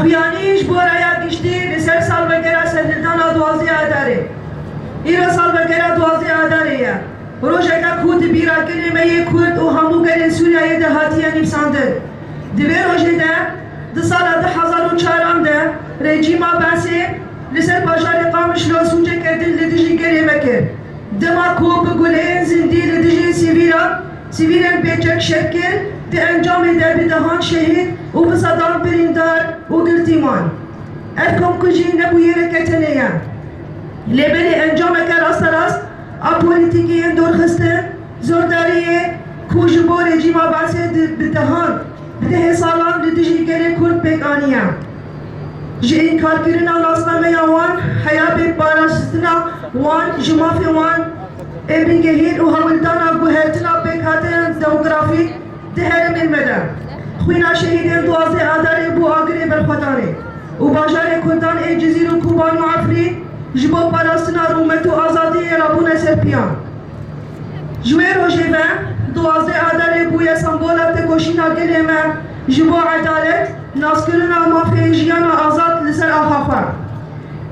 خویانیش بورایا گشتی لسر سالوگرا سردان دوازی آداره ایرا سالوگرا دوازی آداره یا روژکا کود بیرا کلمه کورد و همو گرین سوریای دهاتی نیفساندر دوی روژه ده ده سال 2004 ده رژیما بسه لسر باجار قامش رو سوچه کردن لدیجی گریه بکر دما کوب گلین زندی لدیجی سیویرن بیچک شکل ده انجام ده بدهان شهید و بصدام بریندار و گرتیمان افکم کجی نبوی رکتنه یا لبنی انجام که راست پولیتیکی دور خسته زورداریه کوجبو رژیما بسه بدهان ده سالان لدیجی گریه کرد بگانیه جه انکار کردن ناسنامه وان حیا به پاراستنا وان جمافی وان ابنگهیر و هولدان گوهرتنا به خاطر دموگرافی دهرم المدن خوینا شهیدین دوازه آداره بو آگره برخوادانه و باجار کردان ای جزیر و کوبان و عفری جبو پاراستنا رومت و آزادی رابون سرپیان جوه روژه و دوازه آداره بوی سمبولات گوشینا گریمه جبو عدالت ناسکرنا مافی جیان و آزاد لسر آخافا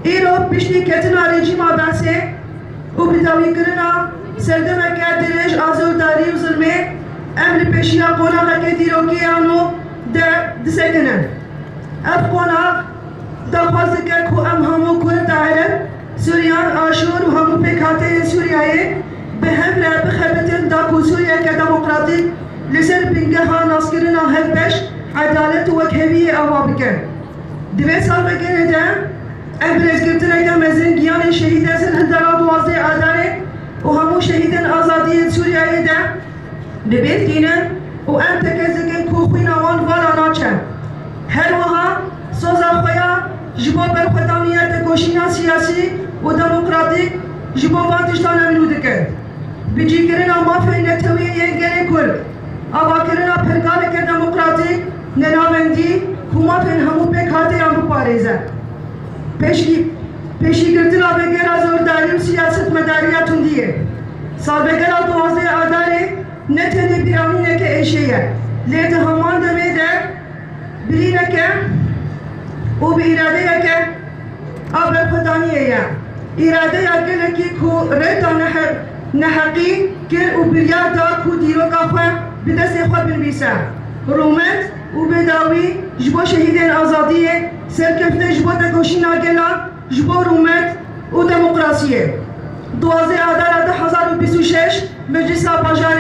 ایرو پشتی کتنا رژیما بسه و بداوی کرنا سردمه که درش آزورداری و ظلمه امر پیشیا قناغه که دیروکی آنو دسکنن اف قناغ دخواست که کو ام همو کرد عرب سوریان آشور و همو پیکاته سوریای به هم را بخبتن دا کو سوریا که دموکراتیک لسر بینگه ها ناسکرنا هفبش عدالت و وکهوی آوا بکن دوی سال بگیره ده ابرز گرتنه که مزین گیان شهید سن هندرا دوازده آداره و همو شهیدن آزادی سوریایی ده ببید گینن و ام تکزگن کوخوین آوان والا ناچن هر وها سوزا خویا جبو برخدانیت گوشینا سیاسی و دموکراتیک جبو وانتشتان امنو دکن بجی کرن مافی نتویه یک گره کرد آوا کرن پرگار که دموکراتیک نناوندی کما پن همو به خاطر هم بپاريزه پیشی گرتن آبگر زورداری و سیاست مداریاتون دیه سال بگر دوازه آداره نتنی بیرانی که ایشیه لیت همان دمه ده بلینه که و به اراده که آبر خدانیه یا اراده اگل که کو ریتا نحقی که و بریار دا کو دیرو که خواه بدست خواه بنویسه رومت و بداوی جبو شهیدین آزادیه سرکفته جبو دگوشی ناگلا جبو رومت و دموکراسیه دوازه آدار 2026 مجلس باجار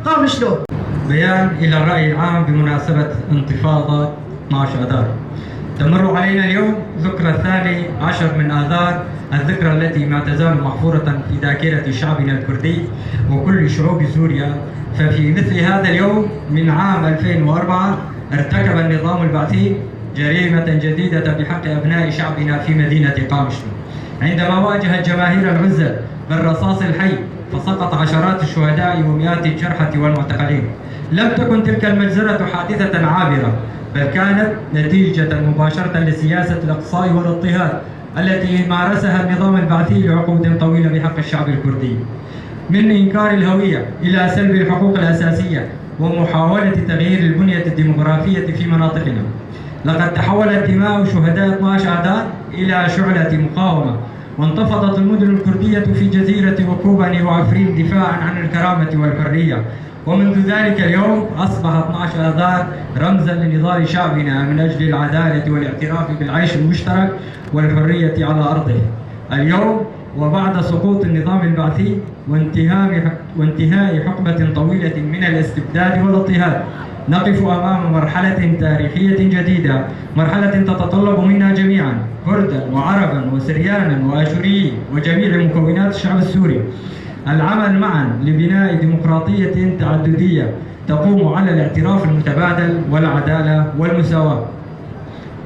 قامشلو. بيان إلى الرأي العام بمناسبة انتفاضة 12 آذار. تمر علينا اليوم ذكرى 12 من آذار، الذكرى التي ما تزال محفورة في ذاكرة شعبنا الكردي وكل شعوب سوريا. ففي مثل هذا اليوم من عام 2004 ارتكب النظام البعثي جريمة جديدة بحق أبناء شعبنا في مدينة قامشلو عندما واجه الجماهير العزل بالرصاص الحي فسقط عشرات الشهداء ومئات الجرحى والمعتقلين. لم تكن تلك المجزرة حادثة عابرة، بل كانت نتيجة مباشرة لسياسة الإقصاء والاضطهاد التي مارسها النظام البعثي لعقود طويلة بحق الشعب الكردي، من إنكار الهوية إلى سلب الحقوق الأساسية ومحاولة تغيير البنية الديمغرافية في مناطقنا. لقد تحولت دماء شهداء 12 آذار إلى شعلة مقاومة، وانتفضت المدن الكردية في جزيرة وكوباني وعفرين دفاعا عن الكرامة والحرية. ومنذ ذلك اليوم أصبح 12 آذار رمزا لنضال شعبنا من أجل العدالة والاعتراف بالعيش المشترك والحرية على أرضه. اليوم وبعد سقوط النظام البعثي وانتهاء حقبة طويلة من الاستبداد والاضطهاد، نقف أمام مرحلة تاريخية جديدة، مرحلة تتطلب منا جميعا كردا وعربا وسريانا وآشوريين وجميع مكونات الشعب السوري العمل معا لبناء ديمقراطية تعددية تقوم على الاعتراف المتبادل والعدالة والمساواة.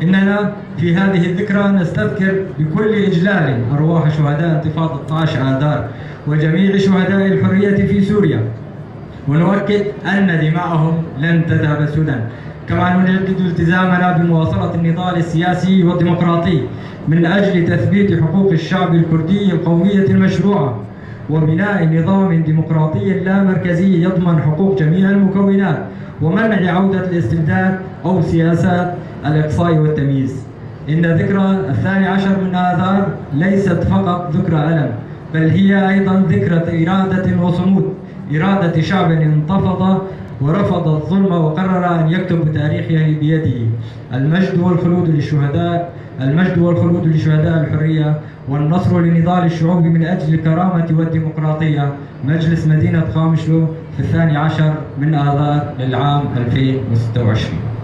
إننا في هذه الذكرى نستذكر بكل إجلال أرواح شهداء انتفاضة 12 آذار وجميع شهداء الحرية في سوريا، ونؤكد أن دماءهم لن تذهب سدى. كما نجدد التزامنا بمواصلة النضال السياسي والديمقراطي من أجل تثبيت حقوق الشعب الكردي القومية المشروعة وبناء نظام ديمقراطي لا مركزي يضمن حقوق جميع المكونات ومنع عودة الاستبداد أو سياسات الإقصاء والتمييز. إن ذكرى 12 من آذار ليست فقط ذكرى ألم، بل هي أيضا ذكرى إرادة وصمود، إرادة شعب انتفض ورفض الظلم وقرر أن يكتب تاريخه بيده. المجد والخلود للشهداء، المجد والخلود لشهداء الحرية، والنصر لنضال الشعوب من أجل الكرامة والديمقراطية. مجلس مدينة قامشلو في 12 من آذار للعام 2026.